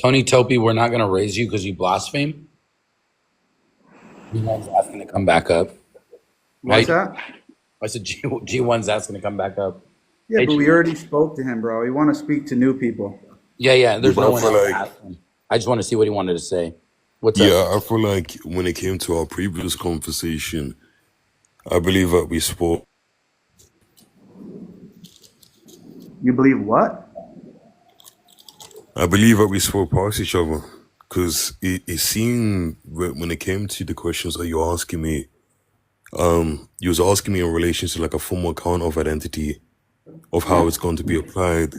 Tony Topi, we're not going to raise you because you blaspheme. G1's asking to come back up. What's that? I said G1's asking to come back up. Yeah, Hey, but we G1. already spoke to him, bro. We want to speak to new people. Yeah. There's But no I one feel else to like, ask him. I just want to see what he wanted to say. What's up? yeah, I feel like when it came to our previous conversation, I believe that we spoke. You believe what? I believe that we spoke past each other because it seemed when it came to the questions that you're asking me, you was asking me in relation to like a formal account of identity of how it's going to be applied.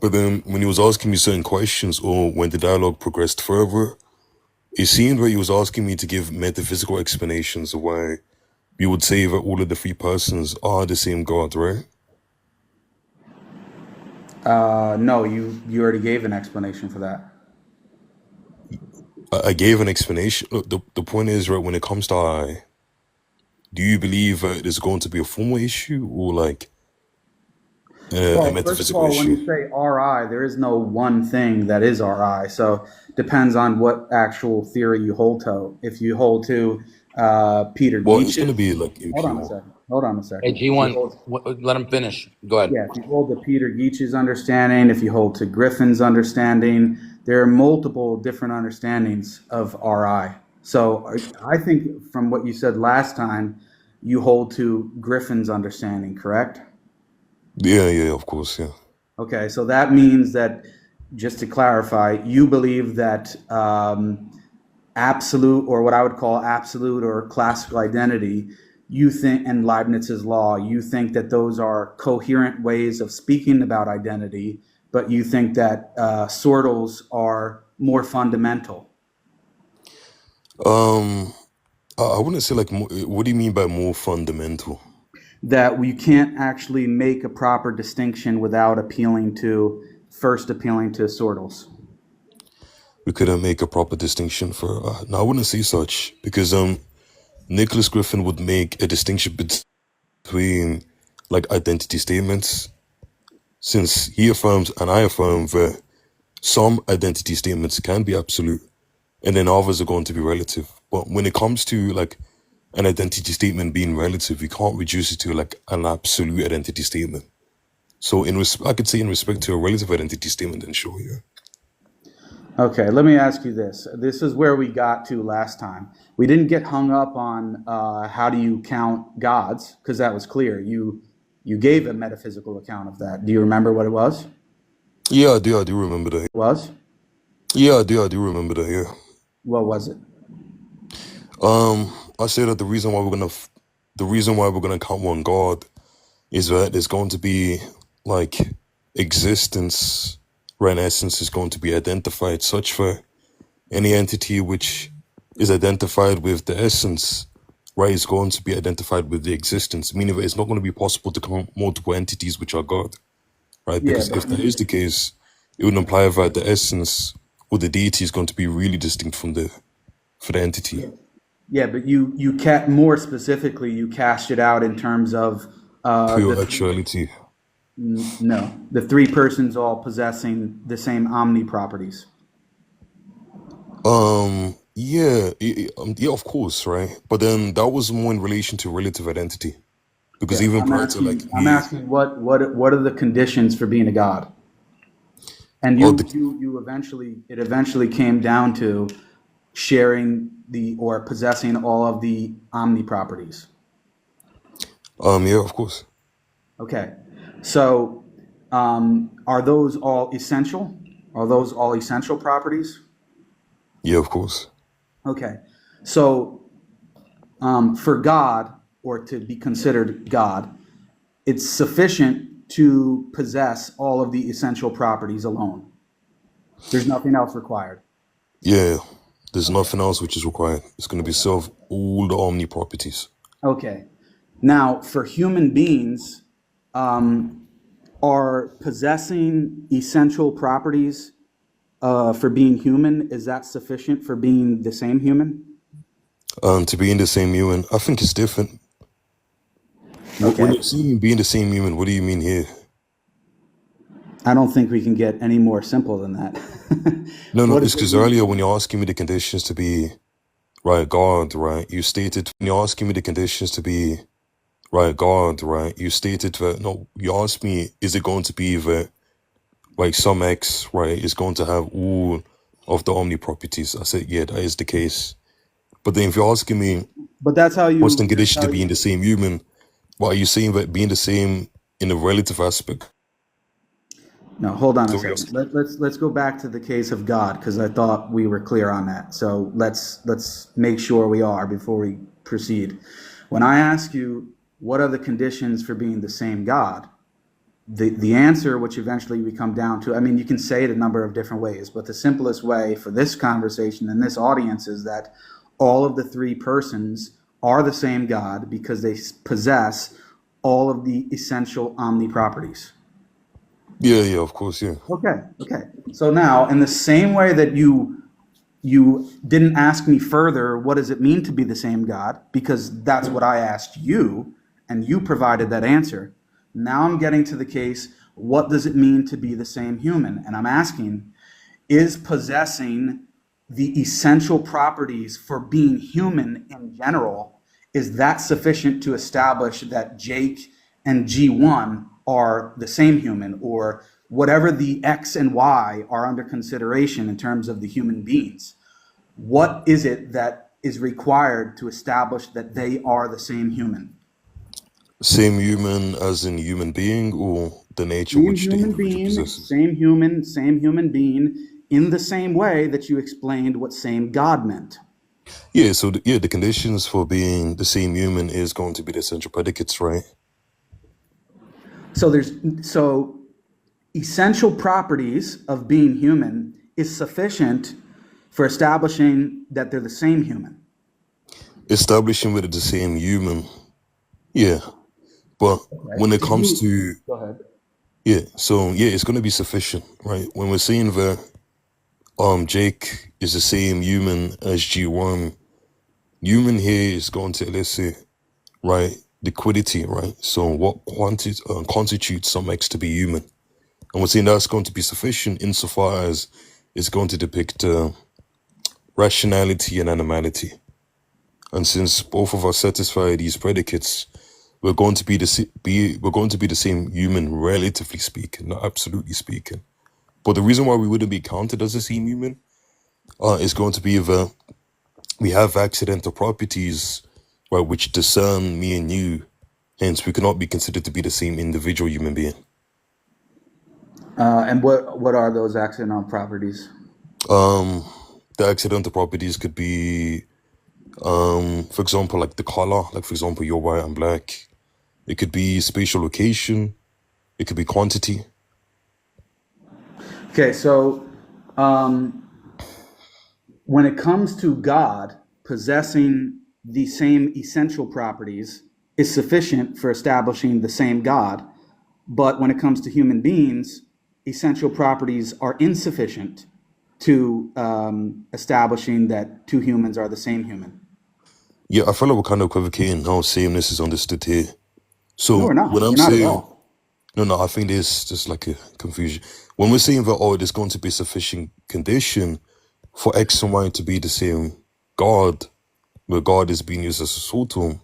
But then when he was asking me certain questions or when the dialogue progressed further, it seemed that he was asking me to give metaphysical explanations of why we would say that all of the three persons are the same God, right? No, you already gave an explanation for that. I gave an explanation. Look, the point is, right, when it comes to I, do you believe that there's going to be a formal issue or like a Well, first of metaphysical all, when issue? you say RI, there is no one thing that is RI. So depends on what actual theory you hold to. If you hold to Peter Well, it's going to Geach's, be like hold on a impure. second. Hold on a Hey, second. If you G1, hold, let him finish. Go ahead. yeah, if you hold to Peter Geach's understanding, if you hold to Griffin's understanding, there are multiple different understandings of RI. So I think from what you said last time, you hold to Griffin's understanding, correct? Yeah, of course, yeah. Okay, so that means that, just to clarify, you believe that absolute, or what I would call absolute or classical identity, you think, and Leibniz's law, you think that those are coherent ways of speaking about identity, but you think that sortals are more fundamental. Um, I wouldn't say like, what do you mean by more fundamental? That we can't actually make a proper distinction without first appealing to sortals. We couldn't make a proper distinction for, no, I wouldn't say such because, Nicholas Griffin would make a distinction between like identity statements since he affirms and I affirm that some identity statements can be absolute and then others are going to be relative. But when it comes to like an identity statement being relative, we can't reduce it to like an absolute identity statement. So I could say in respect to a relative identity statement, then sure, yeah. Okay, let me ask you this. This is where we got to last time. We didn't get hung up on how do you count gods, because that was clear. You gave a metaphysical account of that. Do you remember what it was? Yeah, I do remember that. Was? Yeah, I do remember that, yeah. What was it? I say that the reason why we're gonna count one God is that there's going to be like existence, right? In essence, is going to be identified such for any entity which is identified with the essence, right? Is going to be identified with the existence, meaning that it's not going to be possible to count multiple entities which are God, right? Yeah, Because if that is the case, it would imply that the essence or the deity is going to be really distinct from the entity. yeah, but more specifically, you cast it out in terms of Pure actuality. no, the three persons all possessing the same omni properties. Yeah, of course, right? But then that was more in relation to relative identity, because Yeah, even prior to like I'm asking what are the conditions for being a god? And oh, the, it eventually came down to sharing or possessing all of the omni properties. yeah, of course, Okay, so are those all essential? Are those all essential properties? yeah, of course, Okay, so for God, or to be considered God, it's sufficient to possess all of the essential properties alone. There's nothing else required. yeah. There's Okay. nothing else which is required. It's going to be serve all the omni properties. Okay. Now, for human beings, are possessing essential properties for being human, is that sufficient for being the same human? To be in the same human, I think it's different. When Okay. you see being the same human, what do you mean here? I don't think we can get any more simple than that. No, What does it's it because mean? earlier when you're asking me the conditions to be right God, right, you stated when you're asking me the conditions to be right God, right, you stated that no, you asked me, is it going to be that like some X, right, is going to have all of the omni properties? I said, yeah, that is the case. But then if you're asking me But what's the that's condition how to being you. the same human, what are you saying that being the same in a relative aspect? No, hold on a So we second. ask, Let's go back to the case of God because I thought we were clear on that. So let's make sure we are before we proceed. When I ask you what are the conditions for being the same God, the answer, which eventually we come down to, I mean, you can say it a number of different ways, but the simplest way for this conversation and this audience is that all of the three persons are the same God because they possess all of the essential omni properties. yeah, of course, yeah. Okay. So now, in the same way that you didn't ask me further, what does it mean to be the same God? Because that's what I asked you, and you provided that answer. Now I'm getting to the case, what does it mean to be the same human? And I'm asking, is possessing the essential properties for being human in general, is that sufficient to establish that Jake and G1 are the same human, or whatever the X and Y are under consideration in terms of the human beings? What is it that is required to establish that they are the same human? Same human as in human being or the nature Same which the human individual being, possesses? same human being, in the same way that you explained what same God meant. Yeah, so the conditions for being the same human is going to be the essential predicates, right? So essential properties of being human is sufficient for establishing that they're the same human. Establishing whether the same human, yeah. But Okay. when it Do comes you to go ahead? yeah, so yeah, it's gonna be sufficient, right? When we're saying that Jake is the same human as G1, human here is going to elicit, right, liquidity, right? So what constitutes some X to be human? And we're saying that's going to be sufficient insofar as it's going to depict rationality and animality. And since both of us satisfy these predicates, we're going to be we're going to be the same human, relatively speaking, not absolutely speaking. But the reason why we wouldn't be counted as the same human is going to be that we have accidental properties, right, which discern me and you. Hence, we cannot be considered to be the same individual human being. And what are those accidental properties? Um, the accidental properties could be, for example, like the color, like for example, you're white and black. It could be spatial location. It could be quantity. Okay, so um, when it comes to God possessing the same essential properties is sufficient for establishing the same God. But when it comes to human beings, essential properties are insufficient to establishing that two humans are the same human. Yeah, I feel like we're kind of equivocating how sameness is understood here. No, So we're when not. I'm We're not at saying, all. no, I think there's just like a confusion. When we're saying that, oh, there's going to be sufficient condition for X and Y to be the same God, where God is being used as a tool,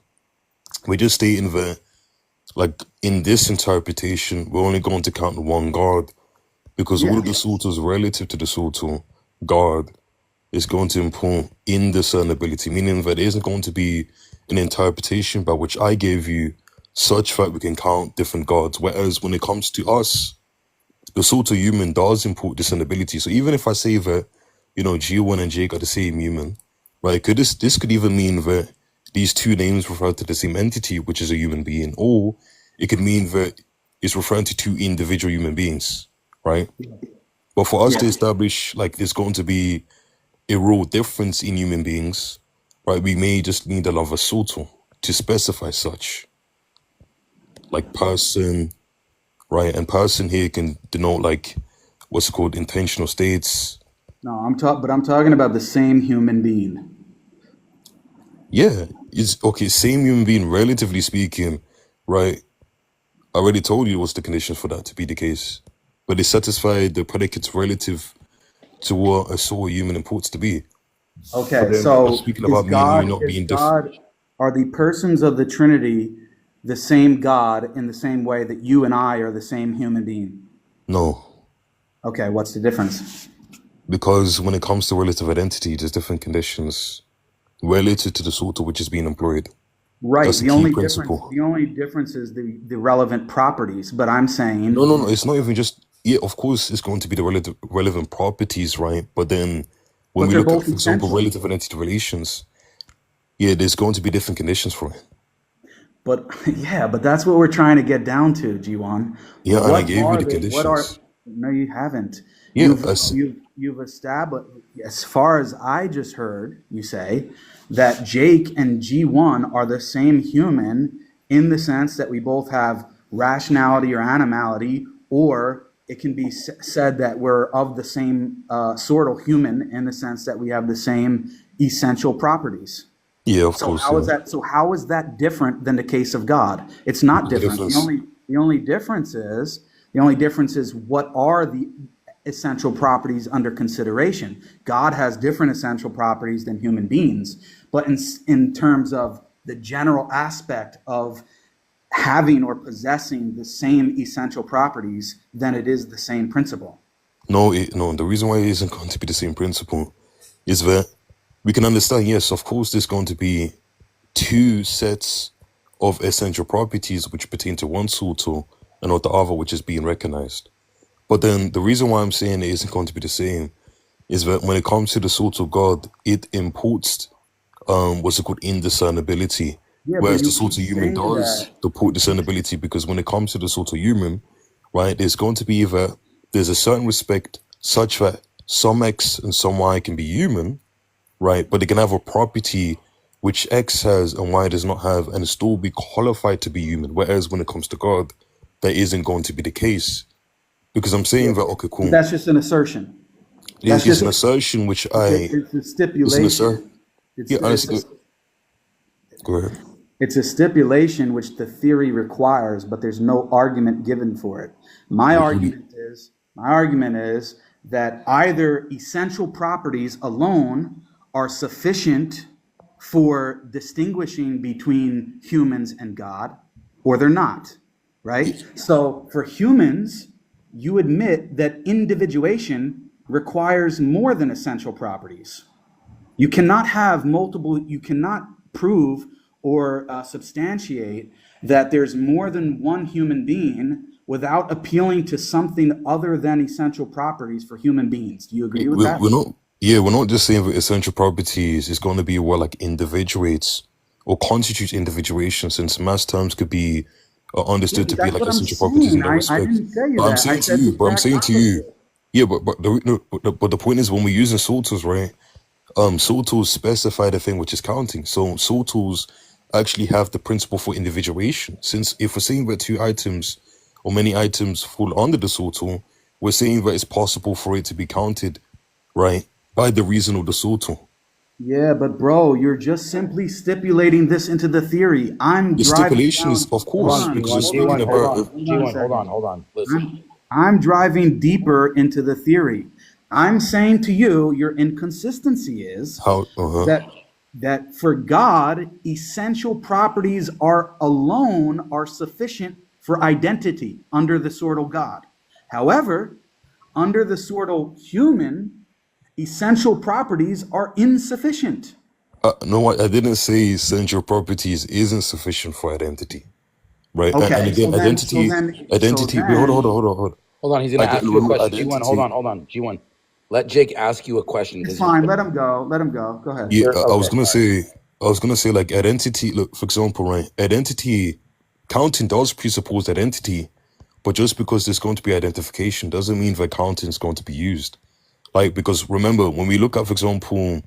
we're just stating that, like, in this interpretation, we're only going to count one God because all Yeah. of the sorters relative to the sorter God is going to import indiscernibility, meaning that there isn't going to be an interpretation by which I gave you such that we can count different gods. Whereas when it comes to us, the sort of human does import discernibility. So even if I say that, you know, G1 and Jake are the same human, right? Could this could even mean that these two names refer to the same entity, which is a human being, or it could mean that it's referring to two individual human beings, right? But for us to Yeah. establish like there's going to be a real difference in human beings, right? We may just need a love assault to specify such, like person, right? And person here can denote like what's called intentional states. No, but I'm talking about the same human being. Yeah, it's okay. Same human being, relatively speaking, right? I already told you what's the conditions for that to be the case, but they satisfy the predicates relative to what a soul human imports to be. Okay, But then so speaking is about me and you not is being different. God, are the persons of the Trinity the same God in the same way that you and I are the same human being? No, Okay, what's the difference? because when it comes to relative identity, there's different conditions related to the sort of which is being employed. Right. That's the key principle. The only difference is the relevant properties. But I'm No, saying, no, no. It's not even just, yeah, of course, it's going to be the relevant properties, right? But then when but we they're look at, both for example, essential. relative identity relations, yeah, there's going to be different conditions for it. But yeah, but that's what we're trying to get down to, G1. Yeah, and I What gave you are the the what are conditions. no, you haven't. Yeah, as You've established, as far as I just heard you say, that Jake and G1 are the same human in the sense that we both have rationality or animality, or it can be said that we're of the same sort of human in the sense that we have the same essential properties. yeah, of So course, how is yeah. that? So how is that different than the case of God? It's not The different. difference. The only difference is what are the essential properties under consideration. God has different essential properties than human beings, but in terms of the general aspect of having or possessing the same essential properties, then it is the same principle. No, no. The reason why it isn't going to be the same principle is that we can understand. Yes, of course, there's going to be two sets of essential properties which pertain to one soto and not the other, which is being recognized. But then the reason why I'm saying it isn't going to be the same is that when it comes to the sort of God, it imports what's it called, indiscernibility. Yeah, but Whereas you the sort keep of human saying does that. deport discernibility, because when it comes to the sort of human, right, there's going to be that there's a certain respect such that some X and some Y can be human, right? But they can have a property which X has and Y does not have and still be qualified to be human. Whereas when it comes to God, that isn't going to be the case. Because I'm Yeah, saying that, okay, but cool. that's just an assertion. That's It's just an assertion which it's a it's an assert. stipulation. Yeah, It's honestly, go ahead. it's a stipulation which the theory requires, but there's no argument given for it. What do you, My argument is that either essential properties alone are sufficient for distinguishing between humans and God, or they're not, right? So for humans, you admit that individuation requires more than essential properties. You cannot have multiple, you cannot prove or substantiate that there's more than one human being without appealing to something other than essential properties for human beings. Do you agree with that? we're not, yeah, we're not just saying that essential properties is going to be what like individuates or constitutes individuation, since mass terms could be Yeah, understood but to be that's like what I'm essential properties in saying. that I respect. didn't tell you But I'm that. I saying to said the you, exact opposite. yeah, but the point is when we're using sort tools, right? Sort tools specify the thing which is counting. So sort tools actually have the principle for individuation. Since if we're saying that two items or many items fall under the sort tool, we're saying that it's possible for it to be counted, right, by the reason of the sort tool. Yeah, but bro, you're just simply stipulating this into the theory. I'm The driving stipulation is, down. of Hold course, on, because we're G1, speaking G1, hold about. on. Hold on a G1, hold on, second. hold on. Listen. I'm driving deeper into the theory. I'm saying to you, your inconsistency is How? that for God, essential properties are sufficient for identity under the sort of God. However, under the sort of human, essential properties are insufficient. No, I didn't say essential properties isn't sufficient for identity, right? And Okay, again, identity. Wait, hold on. Hold on, he's going to ask you a question. G1, hold on, hold on. G1, let Jake ask you a question it's because fine. Let him go. Let him go. Go ahead. Yeah, okay. I was gonna say like identity. Look, for example, right? Identity counting does presuppose identity, but just because there's going to be identification doesn't mean that counting is going to be used. Like, because remember, when we look at, for example,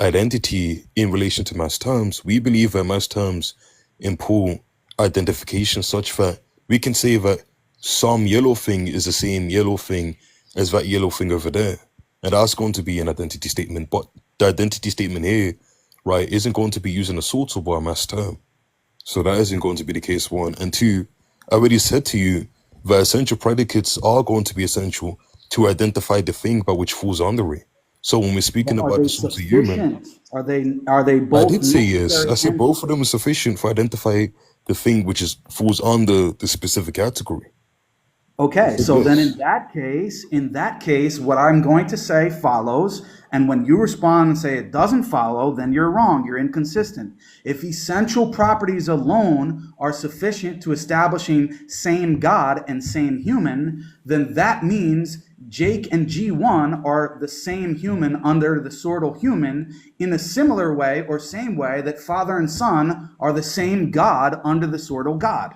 identity in relation to mass terms, we believe that mass terms import identification such that we can say that some yellow thing is the same yellow thing as that yellow thing over there. And that's going to be an identity statement. But the identity statement here, right, isn't going to be using a sort of or a mass term. So that isn't going to be the case, one. And two, I already said to you that essential predicates are going to be essential to identify the thing by which falls under it. So when we're speaking Are about they the soul of the human, sufficient? Are they I both did say yes. necessary I said and both of them are sufficient for identify the thing which is falls under the specific category. I okay, said so then yes. in that case, what I'm going to say follows, and when you respond and say it doesn't follow, then you're wrong, you're inconsistent. If essential properties alone are sufficient to establishing same God and same human, then that means Jake and G1 are the same human under the sortal human in a similar way or same way that Father and Son are the same God under the sortal God.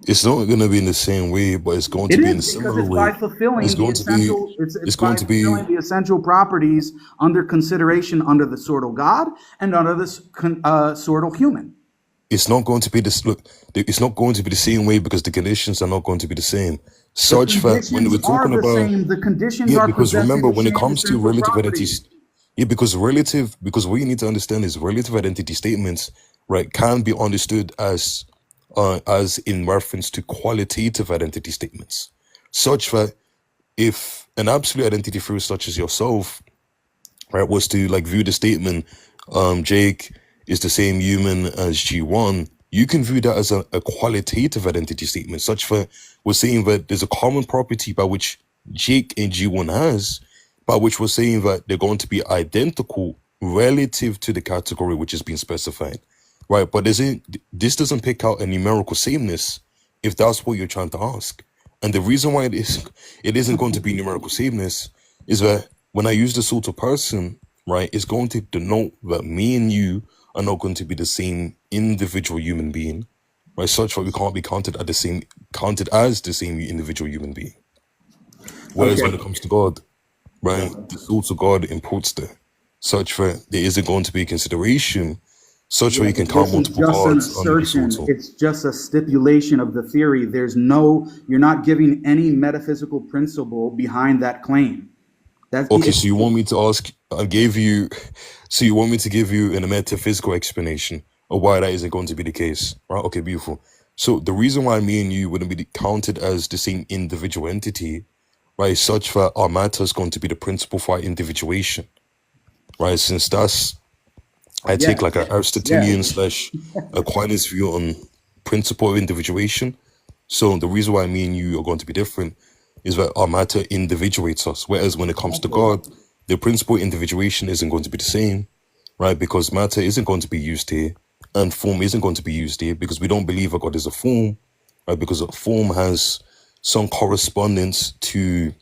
It's not going to be in the same way, but it's going to It be in is a because similar it's by way. It's fulfilling the going to be. essential. It's It's going by to be. fulfilling the essential properties under consideration under the sortal God and under the sortal human. It's not going to be this. Look, it's not going to be the same way because the conditions are not going to be the same. The Such that when conditions we're are talking the about, same. The conditions yeah, are because possessing remember the when it same comes to essential relative properties. identities, yeah, because what you need to understand is relative identity statements, right, can be understood as in reference to qualitative identity statements, such that if an absolute identity theorist such as yourself, right, was to like view the statement, Jake is the same human as G1, you can view that as a qualitative identity statement, such that we're saying that there's a common property by which Jake and G1 has, by which we're saying that they're going to be identical relative to the category which is being specified, right? But this doesn't pick out a numerical sameness if that's what you're trying to ask. And the reason why it isn't going to be numerical sameness is that when I use the sort of person, right, it's going to denote that me and you are not going to be the same individual human being, right? Such that we can't be counted as the same individual human being. Whereas when Okay. it comes to God, right, the sort of God imports there, such that there isn't going to be a consideration, such that Yeah, you can but count this is multiple just an gods under the sort assertion. of. It's just a stipulation of the theory. You're not giving any metaphysical principle behind that claim. Okay, so you want me to ask? I gave you. So you want me to give you a metaphysical explanation of why that isn't going to be the case, right? Okay, beautiful. So the reason why me and you wouldn't be counted as the same individual entity, right, is such that our matter is going to be the principle for our individuation, right? Since that's I take like an Yes. Aristotelian Yes. slash Aquinas view on principle of individuation. So the reason why me and you are going to be different is that our matter individuates us. Whereas when it comes to Exactly. God, the principle of individuation isn't going to be the same, right? Because matter isn't going to be used here and form isn't going to be used here because we don't believe that God is a form, right? Because a form has some correspondence to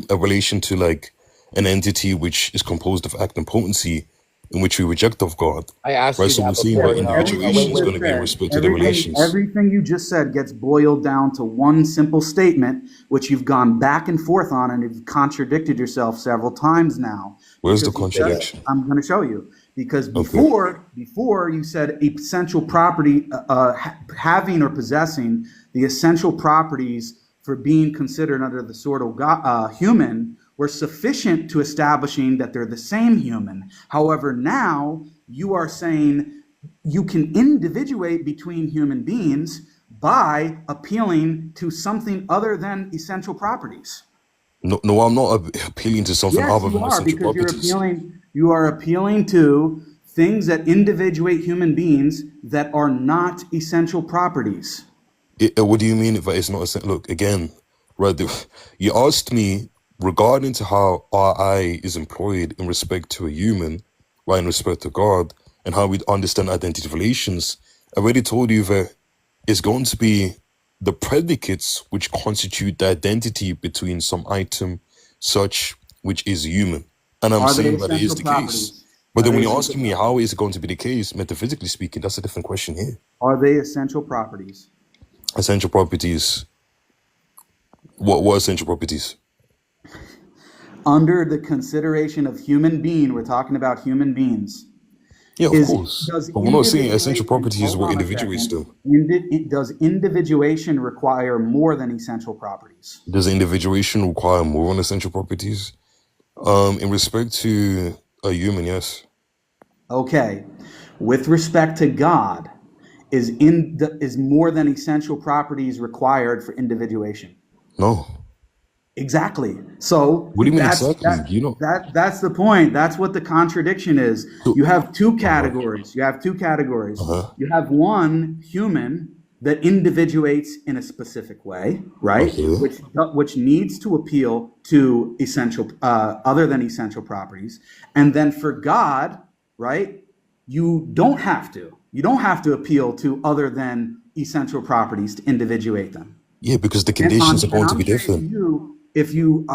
a relation to like an entity which is composed of act and potency in which we reject of God, I asked right? you So we're that seeing before, that Yes, though. everything individuation Wait, you is wait. going just to be in said, respect to the relations. everything you just said gets boiled down to one simple statement, which you've gone back and forth on, and you've contradicted yourself several times now. Where's the Because contradiction? I'm going to show you. Because Okay. before you said essential property, having or possessing the essential properties for being considered under the sort of human were sufficient to establishing that they're the same human. However, now you are saying you can individuate between human beings by appealing to something other than essential properties. No, no, I'm not appealing to something Yes, other you than are, essential because properties. you are appealing to things that individuate human beings that are not essential properties. What do you mean if it's not essential? Look, again, right, you asked me regarding to how RI is employed in respect to a human, right, in respect to God, and how we understand identity relations. I already told you that it's going to be the predicates which constitute the identity between some item such which is human. And I'm Are they saying that it is essential the case. properties? But Are then they when you're essential asking me how properties? is it going to be the case, metaphysically speaking, that's a different question here. Are they essential properties? Essential properties. What essential properties? Under the consideration of human being, we're talking about human beings. Yeah, of Is course. does But we're not saying essential individuation, properties hold were on a individuates second, still. does individuation require more than essential properties? Does individuation require more on essential properties? In respect to a human, yes. Okay. With respect to God, is more than essential properties required for individuation? No. Exactly. So What do you mean that's exactly? You know. that's the point. That's what the contradiction is. So, You have two uh-huh. categories. You have two categories. Uh-huh. You have one human that individuates in a specific way, right? Okay. Which needs to appeal to essential other than essential properties. And then for God, right? You don't have to. You don't have to appeal to other than essential properties to individuate them. Yeah, because the And conditions are going to I'm be saying to different. you, if you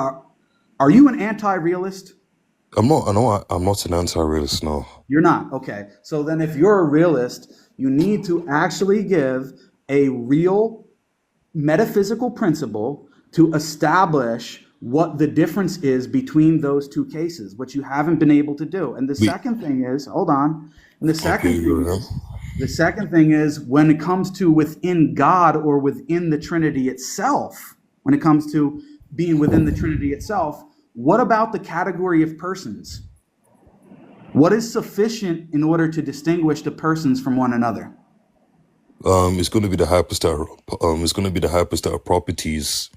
are you an anti-realist? I'm not. I know. I'm not an anti-realist. No. You're not. Okay. So then if you're a realist, you need to actually give a real metaphysical principle to establish what the difference is between those two cases, which you haven't been able to do. And the We. second thing is, hold on. And Okay. the second thing is when it comes to within God or within the Trinity itself, when it comes to being within the Trinity itself, what about the category of persons? What is sufficient in order to distinguish the persons from one another? It's going to be the hypostatic. It's going to be the hypostatic properties,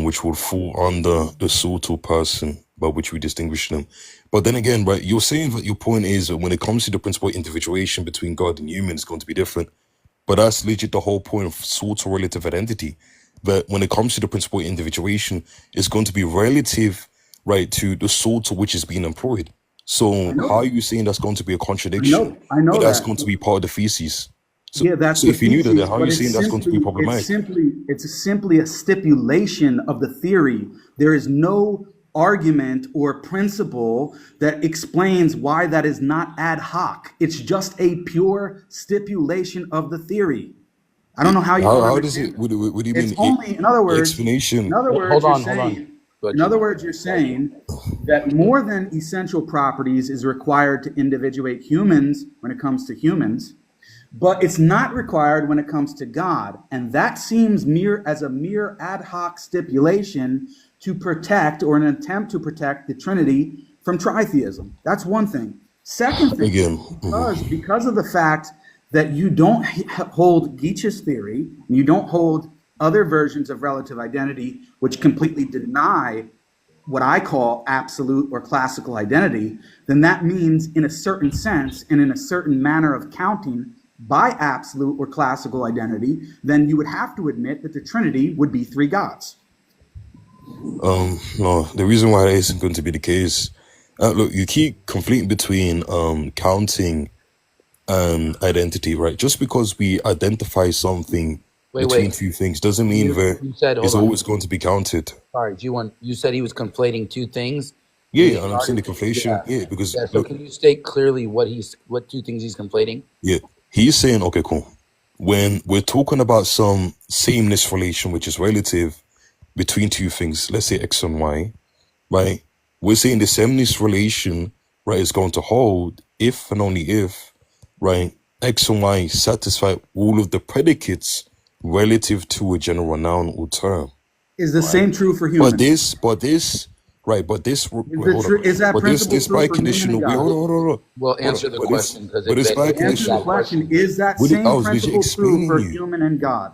which will fall under the total person by which we distinguish them. But then again, right? You're saying that your point is that when it comes to the principle of individuation between God and human, it's going to be different. But that's legit the whole point of sort of relative identity. That when it comes to the principle of individuation, it's going to be relative, right, to the sort of which is being employed. So how are you saying that's going to be a contradiction? I know But that's that. going to be part of the thesis. So, Yeah, that's so the if you knew that, then thesis, how are but you saying that's going to be problematic? it's simply a stipulation of the theory. There is no argument or principle that explains why that is not ad hoc. It's just a pure stipulation of the theory. I don't know how you don't How does it? understand. What do you It's mean? only, in other words, Explanation. Hold on, hold on. Go ahead, in other G1. words, you're saying that more than essential properties is required to individuate humans when it comes to humans, but it's not required when it comes to God. And that seems as a mere ad hoc stipulation to protect or an attempt to protect the Trinity from tritheism. That's one thing. Second thing, Again. because of the fact that you don't hold Geach's theory, and you don't hold other versions of relative identity, which completely deny what I call absolute or classical identity, then that means in a certain sense and in a certain manner of counting by absolute or classical identity, then you would have to admit that the Trinity would be three gods. No, the reason why that isn't going to be the case, look, you keep conflating between counting and identity, right? Just because we identify something between two things doesn't mean that You said, it's hold on. always going to be counted. Sorry, G1. You said he was conflating two things. Yeah, and I'm saying the conflation. Yeah, because Yeah. So look, can you state clearly what two things he's conflating? yeah, he's saying, okay, cool. When we're talking about some sameness relation, which is relative between two things, let's say X and Y, right? We're saying the sameness relation, right, is going to hold if and only if, right, X and Y satisfy all of the predicates relative to a general noun or term. Is the same true for humans? But this, wait, hold on. Is that But principle this true by for human conditional, and wait, God? hold on. Well, answer the question because But it's by Answer conditional. the question. Is that I same was literally principle true explaining for you. human and God?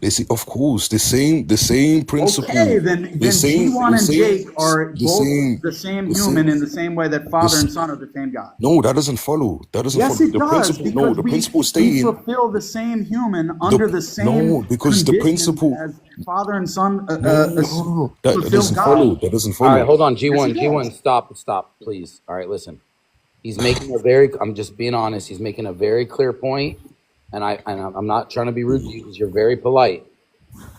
They say, of course, the same principle. Okay, then G1 and Jake are both the same human in the same way that Father and Son are the same God. No, that doesn't follow. That doesn't Yes, follow. it The does, principle, no, because the principle we stating fulfill the same human under the same no, because the conditions principle. as Father and Son No. That fulfill doesn't God. follow. That doesn't All right, follow. hold on, G1. Yes, it G1, stop, please. All right, listen. He's making a very. I'm just being honest. He's making a very clear point, and I'm not trying to be rude to you because you're very polite.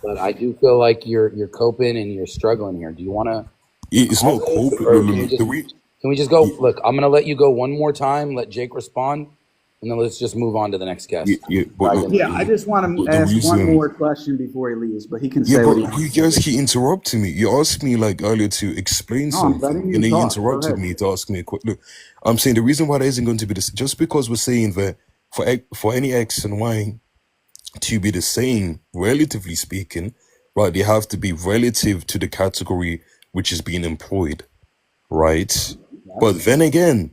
But I do feel like you're coping and you're struggling here. Do you want to? It's not coping. Can we just go? Look, I'm gonna let you go one more time. Let Jake respond, and then let's just move on to the next guest. I just want to ask one more question before he leaves, but he can say what he wants. You guys keep interrupting me. You asked me like earlier to explain something, and then you interrupted me to ask me a quick look. I'm saying the reason why there isn't going to be this, just because we're saying that for any X and Y to be the same, relatively speaking, right, they have to be relative to the category which is being employed, right? But then again,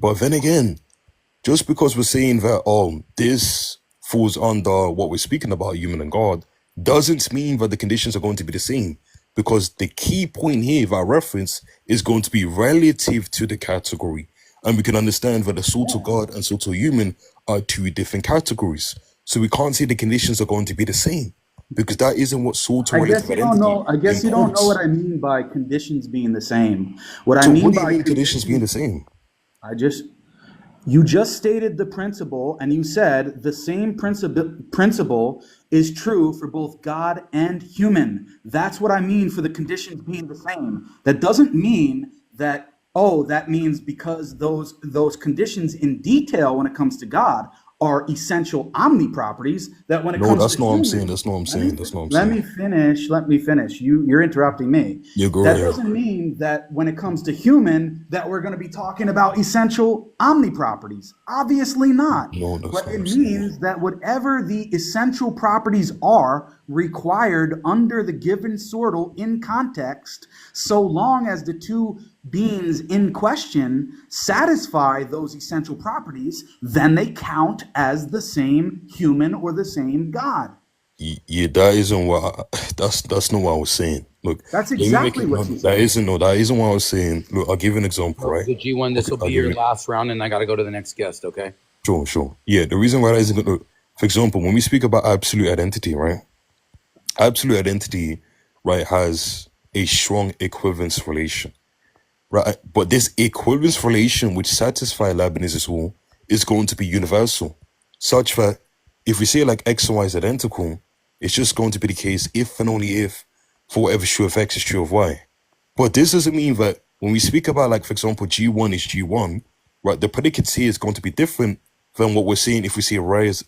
just because we're saying that this falls under what we're speaking about, human and God, doesn't mean that the conditions are going to be the same. because the key point here, if I reference, is going to be relative to the category. And we can understand that the soul to God and soul to human are two different categories. So we can't say the conditions are going to be the same, because that isn't what soul to relative identity I guess you don't know imports. what I mean by conditions being the same. What I So mean what do you by mean conditions being the same? you just stated the principle, and you said the same principle is true for both God and human. That's what I mean for the conditions being the same. That doesn't mean that, oh, that means because those conditions in detail when it comes to God are essential omni properties, that when it No, comes to that's not what I'm saying. human, That's not what I'm let me saying. That's not what I'm let saying. me finish. Let me finish. You're interrupting me. Yeah, go That ahead. doesn't mean that when it comes to human that we're going to be talking about essential omni properties. Obviously not. No, that's But not what it I'm saying. means that whatever the essential properties are required under the given sortal in context, so long as the two beings in question satisfy those essential properties, then they count as the same human or the same God. Yeah, that isn't what that's not what I was saying. Look, That's let me make exactly it. No, what you said. that isn't what I was saying. Look, I'll give you an example, right? So G1, this Okay, will be I'll give your you last round, and I got to go to the next guest. Okay. sure. Yeah, the reason why that isn't good. Look, for example, when we speak about absolute identity, right? Absolute identity, right, has a strong equivalence relation, right? But this equivalence relation, which satisfies Leibniz's rule, is going to be universal, such that if we say like X and Y is identical, it's just going to be the case if and only if, for whatever is true of X is true of Y. But this doesn't mean that when we speak about, like, for example, G1 is G1, right? The predicates here is going to be different than what we're saying if we say raise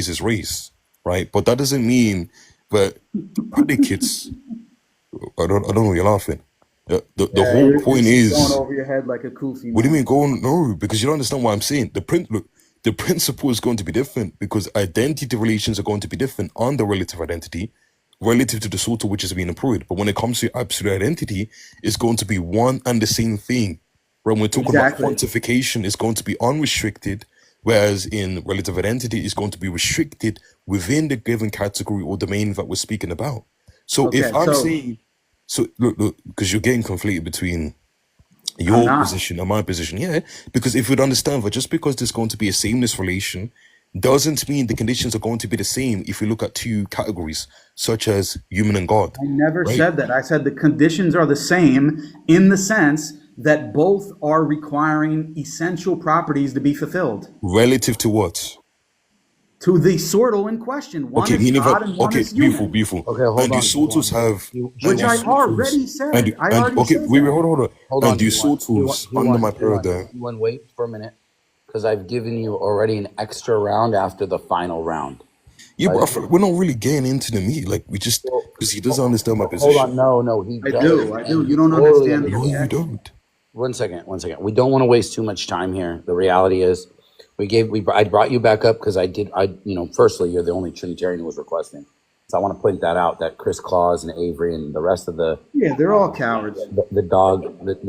is race, right? But that doesn't mean that the predicates. I don't know. You're laughing. The Yeah, whole you're point just going is, over your head like a kufi, what do you man. mean going no? Because you don't understand what I'm saying. The principle is going to be different because identity relations are going to be different on the relative identity relative to the sort of which is being employed. But when it comes to absolute identity, it's going to be one and the same thing. When we're talking about Exactly. quantification, it's going to be unrestricted, whereas in relative identity, it's going to be restricted within the given category or domain that we're speaking about. So if Okay, I'm so saying, so look, because you're getting conflated between I'm your not. position and my position. Yeah, because if you'd understand that just because there's going to be a sameness relation doesn't mean the conditions are going to be the same if we look at two categories, such as human and God, I never right? said that. I said the conditions are the same in the sense that both are requiring essential properties to be fulfilled. Relative to what? To the sortal in question, one Okay, is meaning that, God and one okay, is beautiful, human, beautiful. Okay. And Hold do on, sortals G1. have, and which do I G1. sortals, already said. I already okay, said wait, that. hold on. Hold And on, do G1. sortals under G1. my G1. paradigm? G1. Wait for a minute, because I've given you already an extra round after the final round. Yeah, So I but I just feel like we're not really getting into the meat. Like, we just, well, because he doesn't understand my hold on. position. No, he I does, do. I do. and You he don't totally understand the No, you understands. objection. don't. One second. We don't want to waste too much time here. The reality is, I brought you back up because firstly, you're the only Trinitarian who was requesting. So I want to point that out, that Chris Claus and Avery and the rest of Yeah, they're all cowards. the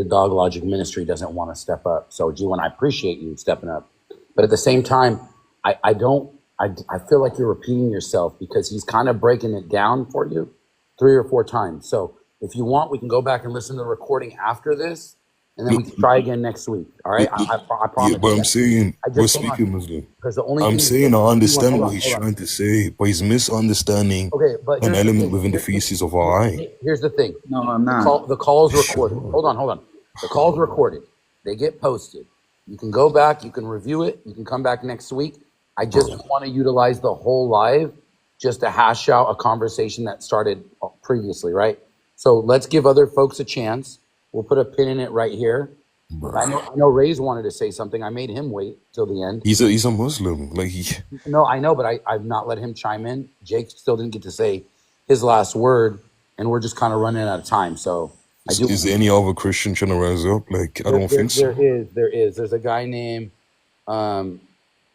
dog logic ministry doesn't want to step up. So G1, I appreciate you stepping up. But at the same time, I don't, I feel like you're repeating yourself because he's kind of breaking it down for you 3 or 4 times. So if you want, we can go back and listen to the recording after this, and then we Look, can try again next week. All right. I yeah, promise but you I'm that. saying I we're just hold on, speaking Muslim. because the only I'm thing, saying I G1, understand what he's hold on. trying to say, but he's misunderstanding Okay, but an here's the element thing. within the thesis of our eye. Here's the thing. No, I'm not. The call's recorded. Sure. Hold on. The call's recorded. They get posted. You can go back. You can review it. You can come back next week. I just want to utilize the whole live just to hash out a conversation that started previously, right? So let's give other folks a chance. We'll put a pin in it right here. I know Ray's wanted to say something. I made him wait till the end. He's a Muslim. Like No, I know, but I've not let him chime in. Jake still didn't get to say his last word, and we're just kind of running out of time. So I do. is there any other Christian trying to rise up? Like, I don't think so. There's a guy named,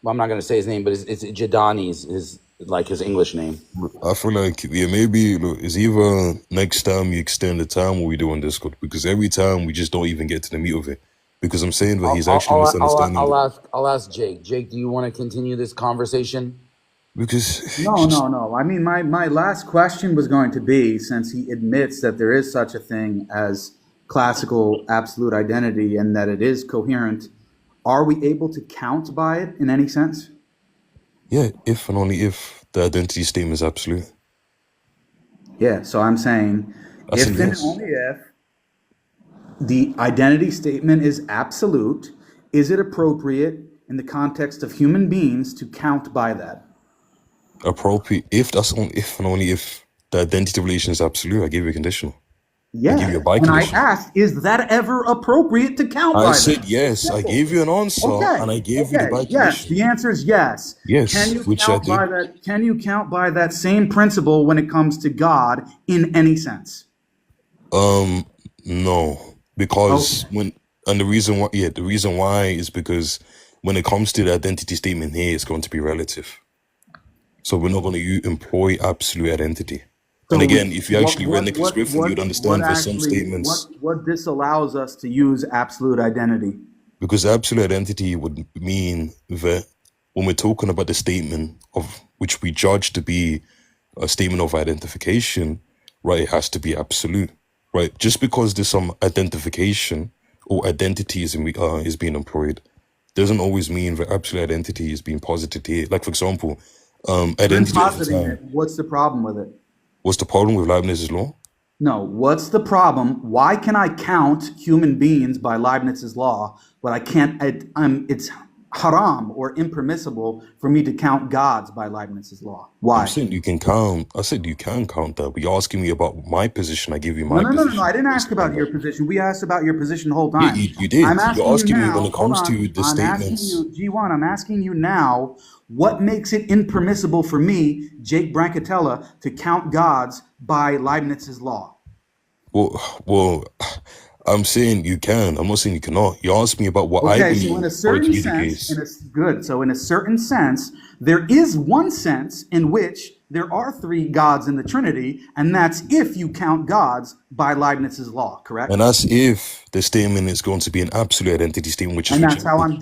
well, I'm not gonna say his name, but it's Jadani is his English name. I feel like, yeah, maybe look, it's either next time you extend the time or we do on Discord, because every time we just don't even get to the meat of it. Because I'm saying that he's actually misunderstanding. I'll ask Jake. Jake, do you want to continue this conversation? Because No. I mean, my last question was going to be, since he admits that there is such a thing as classical absolute identity and that it is coherent, are we able to count by it in any sense? yeah, if and only if the identity statement is absolute. Yeah, so I'm saying I said if and yes. only if the identity statement is absolute, is it appropriate in the context of human beings to count by that? Appropriate if if and only if the identity relation is absolute. I gave you a conditional. I give you a Yes. And I biconditional. asked, is that ever appropriate to count I by said that? yes. I Simple. gave you an answer, and I gave you the Yes. biconditional. The answer is yes. Can Yes, you which I count by did. that? Can you count by that same principle when it comes to God in any sense? No, because Okay. the reason why is because when it comes to the identity statement here, it's going to be relative. So we're not going to employ absolute identity. And So again, if you actually read Nicholas Griffin, you'd what understand for some actually statements, what disallows us to use absolute identity? because absolute identity would mean that when we're talking about the statement of which we judge to be a statement of identification, right, it has to be absolute, right? Just because there's some identification or identity is being employed, doesn't always mean that absolute identity is being posited here. Like, for example, Even identity over positing time. it, what's the problem with it? What's the problem with Leibniz's law? No, what's the problem? Why can I count human beings by Leibniz's law, but I can't? It's haram or impermissible for me to count gods by Leibniz's law. I'm Why? saying you can count. I said you can count that, but you're asking me about my position. I give you No, my no, no, no, no. I position didn't based ask upon about your that. position. We asked about your position the whole Yeah, time. you I'm did. You're asking you asking me when now, it hold comes on. to the I'm asking statements. you, G1, I'm asking you now, what makes it impermissible for me, Jake Brancatella, to count gods by Leibniz's law? Well, I'm saying you can. I'm not saying you cannot. You asked me about what I Okay, so in a believe for it to certain be the sense, case. good. So in a certain sense, there is one sense in which there are three gods in the Trinity, and that's if you count gods by Leibniz's law, correct? And that's if the statement is going to be an absolute identity statement, which is And that's how rejected.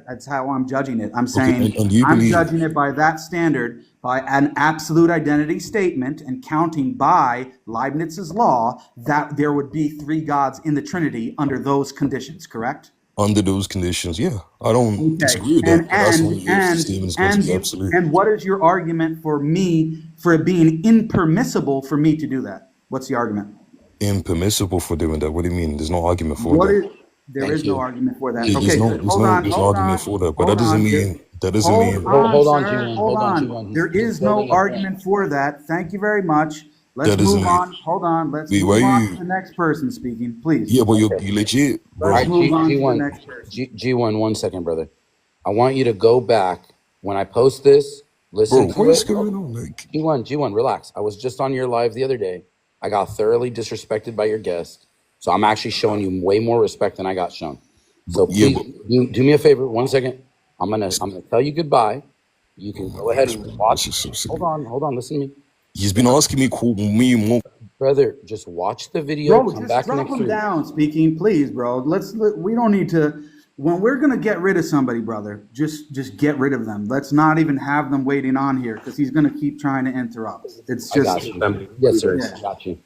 that's how I'm judging it. I'm Okay, saying and you I'm believe, judging it by that standard, by an absolute identity statement, and counting by Leibniz's law that there would be three gods in the Trinity under those conditions, correct? under those conditions, yeah, I don't Okay. disagree with that, And but that's and only if the and statement is going to and be you absolute. and what is your argument for me for it being impermissible for me to do that? What's the argument? Impermissible for doing that. What do you mean? There's no argument for What that. is there Thank is no you. argument for that. Yeah, Thank there's Okay, you. no, good. there's no, there's no Hold argument on, for that. But hold on. that doesn't Hold mean on, Hold on, sir. G1. Hold Hold on, on. G1. There He's is no building a point. argument for that. Thank you very much. Let's that doesn't move mean. on. Hold on. Let's Wait, why move on to you? the next person speaking, please. Yeah, but Okay. you legit, All Let's right, bro. move on to the G1. next person. G1, 1 second, brother. I want you to go back. When I post this, listen Bro, to what is it. going on? Like, G1, relax. I was just on your live the other day. I got thoroughly disrespected by your guest. So I'm actually showing you way more respect than I got shown. So yeah, please but do me a favor. 1 second. I'm gonna tell you goodbye. You can go ahead and watch. this is so sick. Hold on, listen to me. He's been asking me, call me more. Brother, just watch the video, Bro, come just back drop next them week. down speaking, please, bro. We don't need to, when we're going to get rid of somebody, brother, just get rid of them. Let's not even have them waiting on here because he's going to keep trying to interrupt. It's I got just, you. Yes, sir. yeah. Got you.